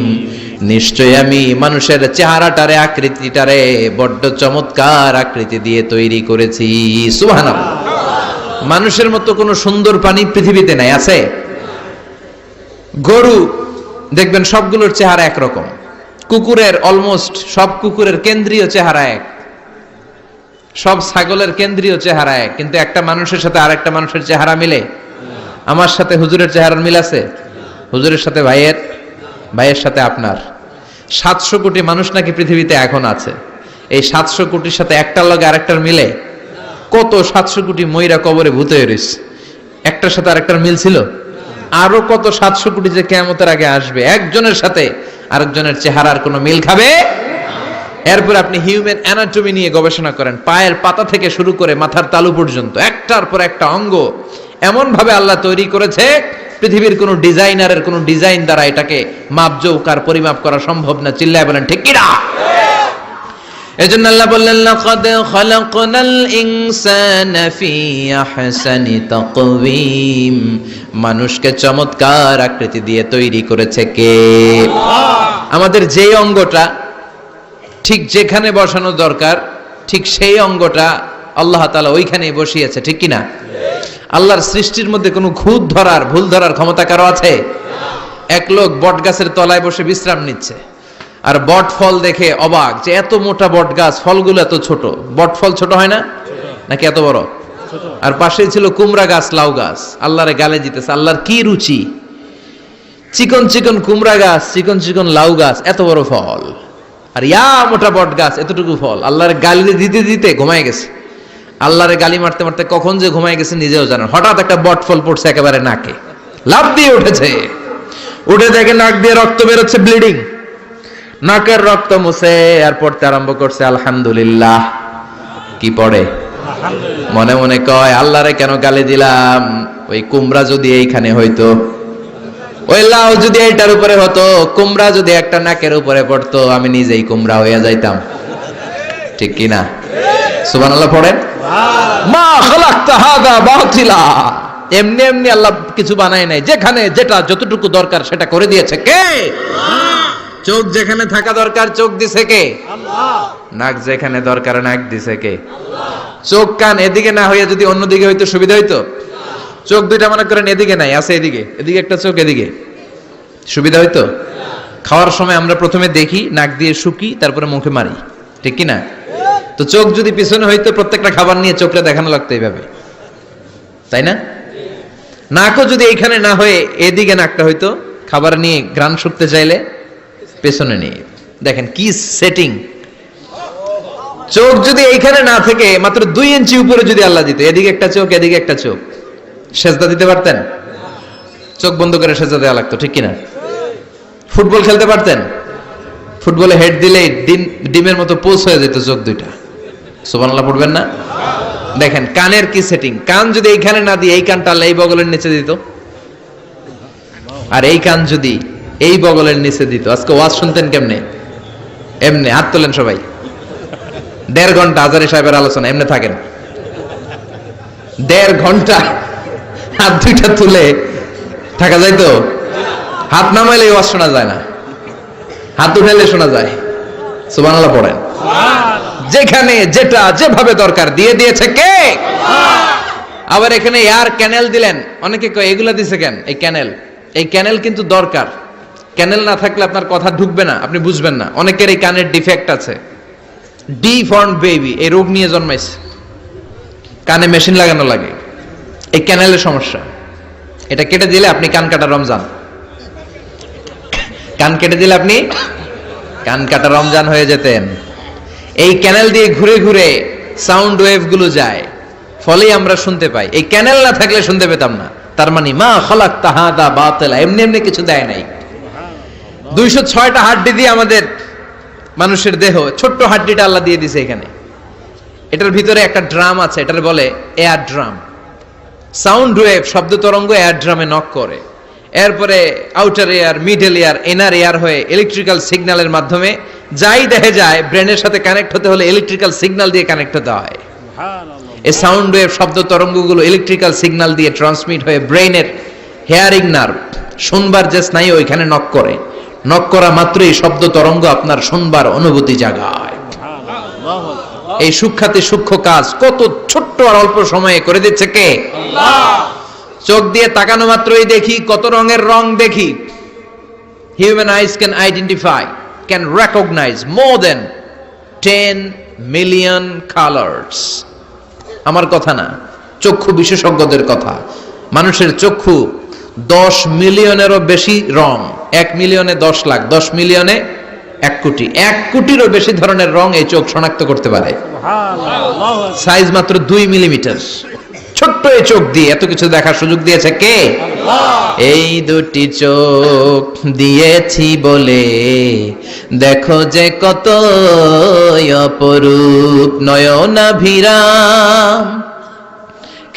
নিশ্চয় আমি মানুষের চেহারাটারে, আকৃতিটারে বড্ড চমৎকার আকৃতি দিয়ে তৈরি করেছি। সুবহানাল্লাহ। মানুষের মতো কোনো সুন্দর প্রাণী পৃথিবীতে নাই, আছে? গরু দেখবেন সবগুলোর চেহারা একরকম, কুকুরের অলমোস্ট সব কুকুরের কেন্দ্রীয় চেহারা এক, সব ছাগলের কেন্দ্রীয় চেহারা এক, কিন্তু একটা মানুষের সাথে আরেকটা মানুষের চেহারা মিলে? আমার সাথে হুজুরের চেহারার মিল আছে? হুজুরের সাথে ভাইয়ের, ভাইয়ের সাথে আপনার। 700 কোটি মানুষ নাকি পৃথিবীতে এখন আছে। এই 700 কোটির সাথে একটার লগে আরেকটার মিলে? কত 700 কোটি ময়রা কবরে ভূত হয়ে রয়েছে, একটার সাথে আরেকটার মিল ছিল? আরো কত 700 কোটি যে কিয়ামতের আগে আসবে, একজনের সাথে আরেকজনের চেহারার কোনো মিল খাবে? এরপর আপনি হিউম্যান অ্যানাটমি নিয়ে গবেষণা করেন, পায়ের পাতা থেকে শুরু করে মাথার তালু পর্যন্ত একটার পর একটা অঙ্গ এমন ভাবে আল্লাহ তৈরি করেছে, পৃথিবীর কোনো ডিজাইনারের কোনো ডিজাইন দ্বারা এটাকে মাপজোক আর পরিমাপ করা সম্ভব না। চিল্লায় বলেন ঠিক কিনা? এজন্য আল্লাহ বললেন লাকাদ খালাকনাল ইনসানা ফি আহসানি তাকওয়িম। মানুষকে চমৎকার আকৃতি দিয়ে তৈরি করেছে কে? আমাদের যেই অঙ্গটা ঠিক যেখানে বসানো দরকার ঠিক সেই অঙ্গটা আল্লাহ তাআলা ওইখানেই বসিয়েছে, ঠিক কিনা? আল্লাহর সৃষ্টির মধ্যে কোনো খুঁত ধরার, ভুল ধরার ক্ষমতা কারো আছে? এক লোক বট গাছের তলায় বসে বিশ্রাম নিচ্ছে, আর বট ফল দেখে অবাক যে এত মোটা বট গাছ, ফলগুলো এত ছোট। বট ফল ছোট হয় না নাকি এত বড়? আর পাশেই ছিল কুমড়া গাছ, লাউ গাছ। আল্লাহরে গালে দিতেছে, আল্লাহর কি রুচি! চিকন চিকন কুমড়া গাছ, চিকন চিকন লাউ গাছ, এত বড় ফল, আর ইয়া মোটা বট গাছ, এতটুকু ফল। আল্লাহরে গালি দিতে দিতে ঘুমায় গেছে। আল্লাহরে গালি মারতে মারতে কখন যে ঘুমায় গেছে নিজেও জানেন। হঠাৎ একটা বট ফল পড়ছে একেবারে নাকে, লাফ দিয়ে উঠেছে। উঠে দেখে নাক দিয়ে রক্ত বেরোচ্ছে, ব্লিডিং। নাকের রক্ত মুছে আর পড়তে আরম্ভ করছে আলহামদুলিল্লাহ। কি পড়ে? মনে মনে কয় আল্লাহরে কেন গালি দিলাম? ওই কুমড়া যদি এইখানে হইতো, ওই লাউ যদি এইটার উপরে হতো, কুমড়া যদি একটা নাকের উপরে পড়তো, আমি নিজেই কুমড়া হইয়া যাইতাম, ঠিক কিনা? সুবহানাল্লাহ পড়েন। মা খালাকতা হাযা বাতিলা। এমনি এমনি আল্লাহ কিছু বানায় নাই, যেখানে যেটা যতটুকু দরকার সেটা করে দিয়েছে কে? চোখ যেখানে থাকা দরকার চোখ দিছে কে? আল্লাহ। নাক যেখানে দরকার নাক দিছে কে? আল্লাহ। চোখ কান এদিকে না হইয়া যদি অন্যদিকে হইতো সুবিধা হইতো? চোখ দুইটা মনে করেন এদিকে নাই, আছে এদিকে, এদিকে একটা চোখ, এদিকে, সুবিধা হইতো? খাওয়ার সময় আমরা প্রথমে দেখি, নাক দিয়ে শুকি, তারপরে মুখে মারি, ঠিক কি না? তো চোখ যদি পিছনে হইতো প্রত্যেকটা খাবার নিয়ে চোখটা দেখানো লাগতো এইভাবে, তাই না? নাকও যদি এইখানে না হয়ে এদিকে নাকটা হইতো, খাবার নিয়ে ঘ্রাণ শুকতে চাইলে পেছনে নিয়ে। দেখেন কি সেটিং! চোখ যদি এইখানে না থেকে মাত্র 2 ইঞ্চি উপরে যদি আল্লাহ দিত, এদিকে একটা চোখ এদিকে একটা চোখ, সেজদা দিতে পারতেন? চোখ বন্ধ করে সেজদা দেওয়া লাগতো, ঠিক কিনা? ফুটবল খেলতে পারতেন? ফুটবলে হেড দিলেই ডিমের মতো পোষ হয়ে যেত চোখ দুইটা। সুবহানাল্লাহ পড়বেন না? দেখেন কানের কি সেটিং! কান যদি এইখানে না দিয়ে এই কানটা আল্লাহ এই বগলের নিচে দিত, আর এই কান যদি এই বগলের নিচে দিত, আজকে ওয়াজ শুনতেন কেমনে? এমনি। হাত তোলেন সবাই। 1.5 ঘন্টা আজারি সাহেবের আলোচনা এমনি থাকেন, 1.5 ঘন্টা হাত দুইটা তুলে থাকা যায় তো? হাত নামাইলে ওয়াজ শোনা যায় না, হাত উঠাইলে শোনা যায়। সুবহানাল্লাহ পড়েন। যেখানে যেটা যেভাবে দরকার দিয়ে দিয়েছে কে? আবার এখানে এয়ার ক্যানেল দিলেন। অনেকে কয় এগুলা দিছে কেন? এই ক্যানেল কিন্তু দরকার। ক্যানেল না থাকলে আপনার কথা ঢুকবে না, আপনি বুঝবেন না। অনেকের এই কানের ডিফেক্ট আছে, ডিফর্ম বেবি, এই রোগ নিয়ে জন্মাইছে, কানে মেশিন লাগানো লাগে, এই ক্যানেলের সমস্যা। এটা কেটে দিলে আপনি কান কাটা রমজান, কান কেটে দিলে আপনি কান কাটা রমজান হয়ে যেতেন। এই ক্যানেল দিয়ে ঘুরে ঘুরে সাউন্ড ওয়েভ গুলো যায়, ফলে আমরা শুনতে পাই। এই ক্যানেল না থাকলে শুনতে পেতাম না। তার মানে মা খালাকতা হাদা বাতিলা, এমনি এমনি কিছু দেয় নাই। 206টা হাড্ডি দিয়ে আমাদের মানুষের দেহ, ছোট্ট হাড্ডিটা আল্লাহ দিয়ে দিছে এখানে। এটার ভিতরে একটা ড্রাম আছে, এটার বলে এয়ার ড্রাম। সাউন্ড ওয়েভ, শব্দ তরঙ্গ এয়ার ড্রামে নক করে, এরপরে outer air, middle air, inner air হয়ে ইলেকট্রিক্যাল সিগন্যালের মাধ্যমে যাই দেখে যায়, ব্রেনের সাথে কানেক্ট হতে হলে ইলেকট্রিক্যাল সিগন্যাল দিয়ে কানেক্ট হতে হয়। এই সাউন্ড ওয়েভ, শব্দ তরঙ্গগুলো ইলেকট্রিক্যাল সিগন্যাল দিয়ে ট্রান্সমিট হয়ে ব্রেনের হেয়ারিং নার্ভ, শুনবার যে স্নায়ু, ওইখানে নক করে। নক করা মাত্রই শব্দ তরঙ্গ আপনার শুনবার অনুভূতি জাগায়। এই সূক্ষ্মাতি সূক্ষ্ম কাজ কত ছোট্ট আর অল্প সময়ে করে দিচ্ছে কে? আল্লাহ। চোখ দিয়ে তাকানো মাত্রই দেখি কত রঙের রং দেখি। Human eyes can identify, can recognise more than 10 million colours. আমার কথা না, চক্ষু বিশেষজ্ঞদের কথা। মানুষের চক্ষু 10 মিলিয়নেরও বেশি রং, 1 মিলিয়নে 10 লাখ, 10 মিলিয়নে 1 কোটি, 1 কোটিরও বেশি ধরনের রং এই চোখ শনাক্ত করতে পারে। সাইজ মাত্র 2 মিলিমিটার। ছোট্ট এই চোখ দিয়ে এত কিছু দেখার সুযোগ দিয়েছে কে? আল্লাহ। এই দুটি চোখ দিয়েছি বলে দেখো যে কত অপরূপ নয়নাভিরাম,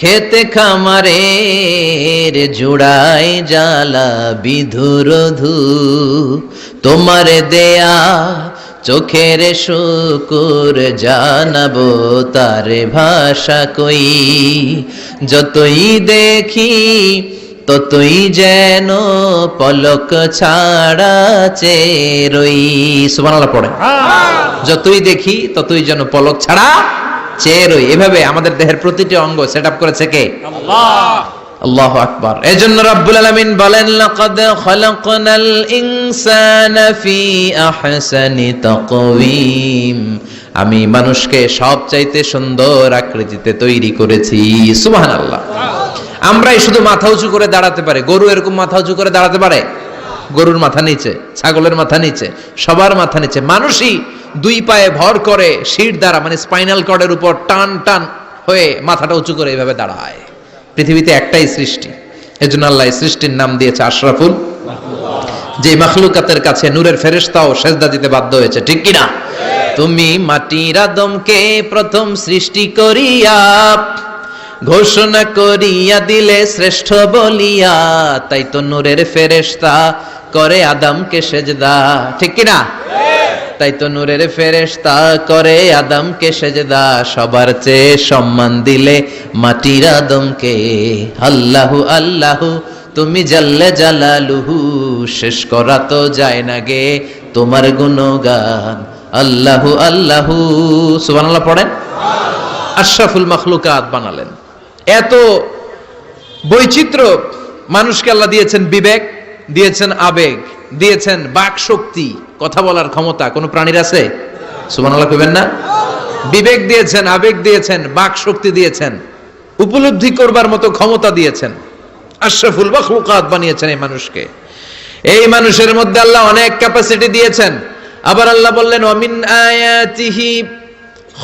খেতে খামারের জোড়ায় জ্বালা বিধুর ধু, তোমার দেয়া চোখের শুকুর জানাবো তার ভাষা কই, যতই দেখি ততই যেন পলক ছাড়া চেরই। সুবহানাল্লাহ পড়ে। যতই দেখি ততই যেন পলক ছাড়া চেরই। এভাবে আমাদের দেহের প্রতিটি অঙ্গ সেটআপ করেছে কে? আল্লাহ। আল্লাহু আকবার। এজন্য রব্বুল আলামিন বলেন, লাকাদ খালাকনাল ইনসানা ফি আহসানি তাকওয়িম, আমি মানুষকে সবচাইতে সুন্দর আকৃতিতে তৈরি করেছি। সুবহানাল্লাহ। আমরাই শুধু মাথা উঁচু করে দাঁড়াতে পারি, গরু এরকম মাথা উঁচু করে দাঁড়াতে পারে? গরুর মাথা নিচে, ছাগলের মাথা নিচে, সবার মাথা নিচে। মানুষই 2 পায়ে ভর করে শির দ্বারা, মানে স্পাইনাল কর্ডের উপর টান টান হয়ে মাথাটা উঁচু করে এইভাবে দাঁড়ায়। পৃথিবীতে একটাই সৃষ্টি, এজন্য আল্লাহ সৃষ্টির নাম দিয়েছে আশরাফুল, যে মাখলুকাতের কাছে নূরের ফেরেশতাও সেজদা দিতে বাধ্য হয়েছে। ঠিক কি না? তুমি মাটির আদমকে প্রথম সৃষ্টি করিয়া ঘোষণা করিয়া দিলে শ্রেষ্ঠ বলিয়া, তাই তো নূরের ফেরেশতা করে আদমকে সেজদা। ঠিক কি না? তাই তো নূরের ফেরেশতা করে আদমকে সেজদা, সবার চেয়ে সম্মান দিলে মাটির আদমকে। আল্লাহু আল্লাহু তুমি জাল্লে জালালুহু, শেষ করা তো যায় না গে তোমার গুণগান। আল্লাহু আল্লাহু। সুবহানাল্লাহ পড়েন। আশরাফুল মাখলুকাত বানালেন। এত বৈচিত্র্য মানুষকে আল্লাহ দিয়েছেন, বিবেক দিয়েছেন, আবেগ দিয়েছেন, বাক শক্তি, কথা বলার ক্ষমতা। কোন প্রাণীর আছে? সুবহানাল্লাহ কইবেন না? বিবেক দিয়েছেন, আবেগ দিয়েছেন, বাক শক্তি দিয়েছেন, উপলব্ধি করবার মতো ক্ষমতা দিয়েছেন। আশরাফুল মাখলুকাত বানিয়েছেন এই মানুষকে। এই মানুষের মধ্যে আল্লাহ অনেক ক্যাপাসিটি দিয়েছেন। আবার আল্লাহ বললেন, ওয়ামিন আয়াতিহি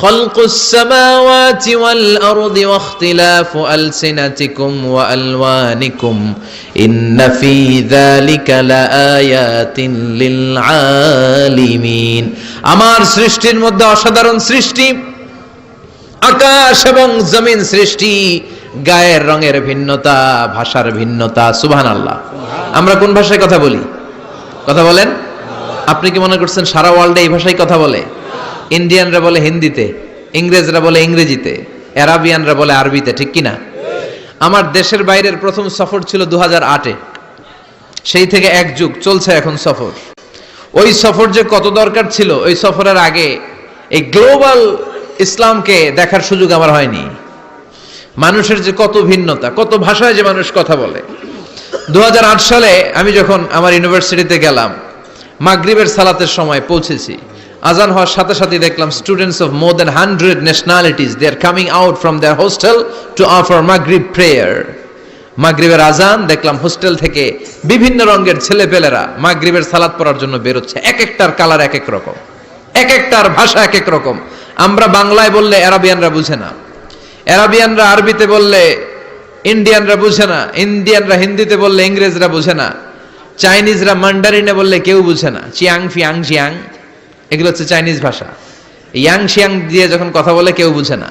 খালকুস সামাওয়াতি ওয়াল আরদি ওয়াখতিলাফু আলসিনাতিকুম ওয়া আলওয়ানিকুম ইন্না ফি যালিকা লাআয়াতিন লিল আলিমিন। আমার সৃষ্টির মধ্যে অসাধারণ সৃষ্টি, আকাশ এবং জমিন সৃষ্টি, গায়ের রঙের ভিন্নতা, ভাষার ভিন্নতা। সুবহানাল্লাহ। আমরা কোন ভাষায় কথা বলি? কথা বলেন? আপনি কি মনে করছেন সারা ওয়ার্ল্ডে এই ভাষায় কথা বলে? ইন্ডিয়ানরা বলে হিন্দিতে, ইংরেজরা বলে ইংরেজিতে, আরাবিয়ানরা বলে আরবিতে। ঠিক কিনা? আমার দেশের বাইরের প্রথম সফর ছিল 2008-এ। সেই থেকে এক যুগ চলছে এখন সফর। ওই সফর যে কত দরকার ছিল, ওই সফরের আগে এই গ্লোবাল ইসলামকে দেখার সুযোগ আমার হয়নি। মানুষের যে কত ভিন্নতা, কত ভাষায় যে মানুষ কথা বলে। 2008 সালে আমি যখন আমার ইউনিভার্সিটিতে গেলাম, মাগরিবের সালাতের সময় পৌঁছেছি। আজান হওয়ার সাথে সাথে দেখলাম students of more than 100 nationalities they are coming out from their hostel to offer মাগরিব প্রেয়ার। মাগরিবের আজান দেখলাম হোস্টেল থেকে বিভিন্ন রঙের ছেলেপেলেরা মাগরিবের সালাত পড়ার জন্য বেরোচ্ছে। এক একটার কালার এক এক রকম, এক একটার ভাষা এক এক রকম। আমরা বাংলায় বললে আরাবিয়ানরা বুঝে না, আরাবিয়ানরা আরবিতে বললে ইন্ডিয়ানরা বুঝে না, ইন্ডিয়ানরা হিন্দিতে বললে ইংরেজরা বুঝে না, চাইনিজরা মান্ডারিনে বললে কেউ বুঝে না। চিয়াং ফিয়াং জিয়াং এগুলো হচ্ছে চাইনিজ ভাষা। ইয়াং শিয়াং দিয়ে যখন কথা বলে কেউ বুঝে না।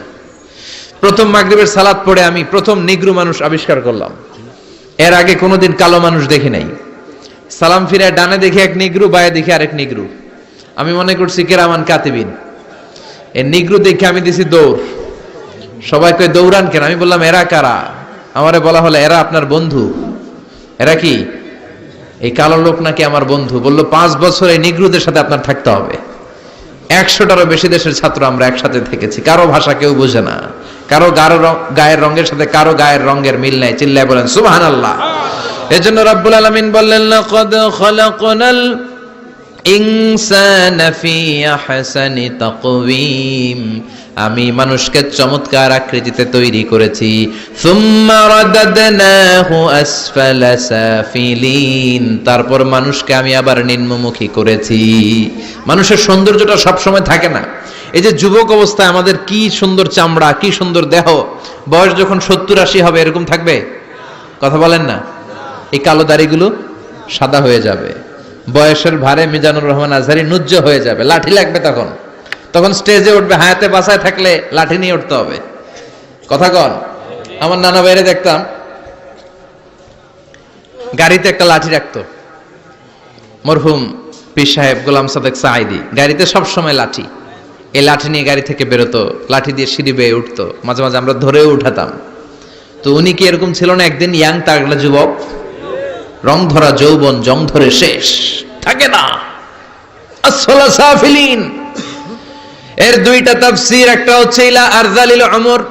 প্রথম মাগরিবের সালাত পড়ে আমি প্রথম নিগ্রু মানুষ আবিষ্কার করলাম। এর আগে কোনোদিন কালো মানুষ দেখি নাই। সালাম ফিরে ডানে দেখি এক নিগ্রু, বায়ে দেখি আরেক নিগ্রু। আমি মনে করছি কেরামান কাতিবিন। এই নিগ্রু দেখে আমি দিছি দৌড়। সবাই কই দৌড়ান কেন? আমি বললাম এরা কারা? আমারে বলা হলো এরা আপনার বন্ধু। এরা কি? এই কালো লোক নাকি আমার বন্ধু। বললো 5 বছর এই নিগ্রুদের সাথে আপনার থাকতে হবে। 100টারও বেশি দেশের ছাত্র আমরা একসাথে থেকেছি। কারো ভাষা কেউ বোঝে না, কারো গায়ের রঙের সাথে কারো গায়ের রঙের মিল নাই। চিল্লায় বলেন সুবহানাল্লাহ। এজন্য রব্বুল আলামিন বললেন লাকাদ খালাকনাল ইনসানা ফি আহসানি তাকওয়িম, আমি মানুষকে চমৎকার আকৃতিতে তৈরি করেছি। সুম্মা রাদাদনাহু আসফালা সাফিলিন, তারপর মানুষকে আমি আবার নিম্নমুখী করেছি। মানুষের সৌন্দর্যটা সব সময় থাকে না। এই যে যুবক অবস্থায় আমাদের কি সুন্দর চামড়া, কি সুন্দর দেহ, বয়স যখন 70-80 হবে এরকম থাকবে? কথা বলেন না। এই কালো দাড়িগুলো সাদা হয়ে যাবে, বয়সের ভারে মিজানুর রহমান আজহারি নুজ্জ হয়ে যাবে, লাঠি লাগবে তখন। তখন স্টেজে উঠবে, হায়াতে বাসায় থাকলে লাঠি নিয়ে উঠতে হবে। কথা কন। আমার নানা বাইরে দেখতাম গাড়িতে একটা লাঠি রাখতো, মরহুম পীর সাহেব গোলাম সাদেক সাঈদী। গাড়িতে সব সময় লাঠি, এই লাঠি নিয়ে গাড়ি থেকে বেরোতো, লাঠি দিয়ে সিঁড়ি বেয়ে উঠতো, মাঝে মাঝে আমরা ধরেও উঠাতাম। তো উনি কি এরকম ছিল না? একদিন ইয়াং তাগড়া যুবক, রং ধরা যৌবন, জং ধরে শেষ থাকে না। আসফালা সাফিলিন এর দুইটা তাফসীর, একটা হচ্ছে ইলা আরযালিল উমর,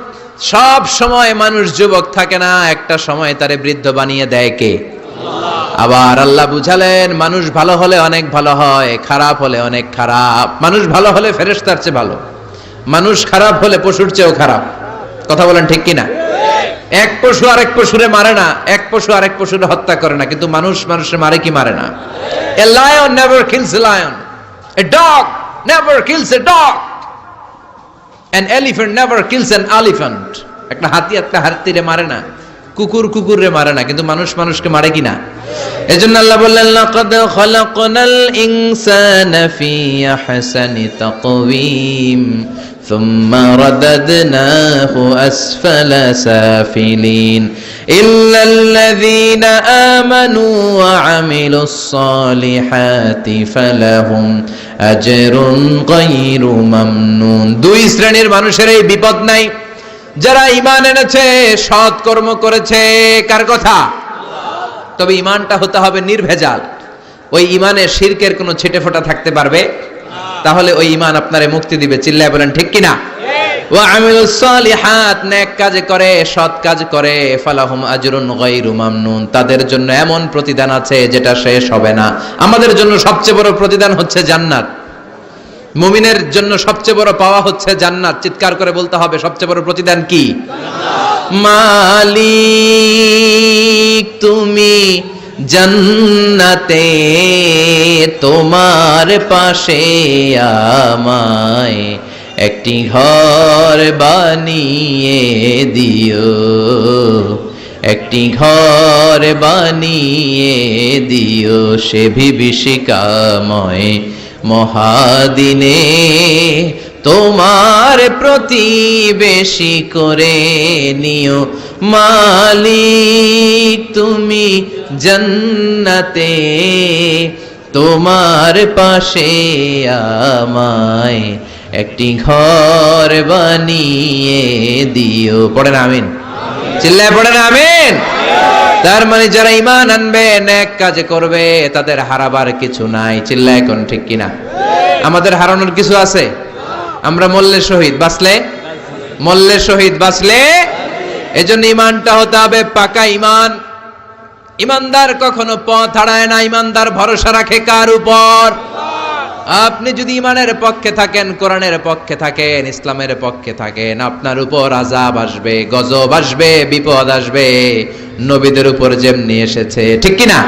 সব সময় মানুষ যুবক থাকে না, একটা সময় তারে বৃদ্ধ বানিয়ে দেয় কে? আল্লাহ। আবার আল্লাহ বুঝালেন মানুষ ভালো হলে অনেক ভালো হয়, খারাপ হলে অনেক খারাপ। মানুষ ভালো হলে ফেরেশতার চেয়ে ভালো, মানুষ খারাপ হলে পশুর চেয়েও খারাপ। কথা বলেন ঠিক কিনা? এক পশু আরেক পশুরে মারে না, এক পশু আরেক পশুরে হত্যা করে না, কিন্তু মানুষ মানুষের মারে কি মারে না? A lion never kills a lion, a dog never kills a dog, an elephant never kills an elephant. একটা হাতি একটা হাতিরে মারে না, কুকুর কুকুরে মারে না, কিন্তু মানুষ মানুষকে মারে কিনা? এজন্য আল্লাহ বললেন লাকাদ খালাকনাল ইনসানা ফি আহসানি তাকওয়িম সুম্মা রাদাদনাহু আসফালা সাফিলিন ইল্লাল্লাযীনা আমানু ওয়া আমিলুস সালিহাতি ফালাহুম আজরুন গায়রু মামনুন। দুই শ্রেণীর মানুষের এই বিপদ নাই, যারা ঈমান এনেছে, সৎ কর্ম করেছে। কার কথা? তবে ঈমানটা হতে হবে নির্ভেজাল। ওই ঈমানে শিরকের কোনো ছিটেফোঁটা থাকতে পারবে? তাহলে ওই ঈমান আপনারে মুক্তি দিবে। চিল্লায় বলেন ঠিক কিনা? ওয়া আমিলুস সালিহাত, নেক কাজ করে, সৎ কাজ করে, ফালাহুম আজরুন গায়রু মামনুন, তাদের জন্য এমন প্রতিদান আছে যেটা শেষ হবে না। আমাদের জন্য সবচেয়ে বড় প্রতিদান হচ্ছে জান্নাত। মুমিনের জন্য সবচেয়ে বড় পাওয়া হচ্ছে জান্নাত। চিৎকার করে বলতে হবে সবচেয়ে বড় প্রতিদান কি? মালিক তুমি জান্নাতে, তোমার পাশে আমায় একটি ঘর বানিয়ে দিও, একটি ঘর বানিয়ে দিও সে বিভীষিকাময় মহাদিনে, তোমার প্রতিবেশী করে নিও। মালিক তুমি জান্নাতে, তোমার পাশে আমায় একটি ঘর বানিয়ে দিও। পড়েন আমিন। চিল্লায় পড়েন আমিন। তার মানে যারা ঈমান আনবে, নেক কাজ করবে, তাদের হারাবার কিছু নাই। চিল্লায় কোন ঠিক কিনা? আমাদের হারানোর কিছু আছে? আমরা মল্লে শহীদ বাঁচলে, মল্লে শহীদ বাঁচলে, এজন্য ঈমানটা হতে হবে পাকা ঈমান। ইমানদার কখনো পথ হারায় না, ইমানদার ভরসা রাখে কার উপর? আপনি যদি ইমানের পক্ষে থাকেন, কোরআনের পক্ষে থাকেন, ইসলামের পক্ষে থাকেন, আপনার উপর আযাব আসবে, গজব আসবে, বিপদ আসবে, নবীদের উপর যেমনি এসেছে, ঠিক কি না?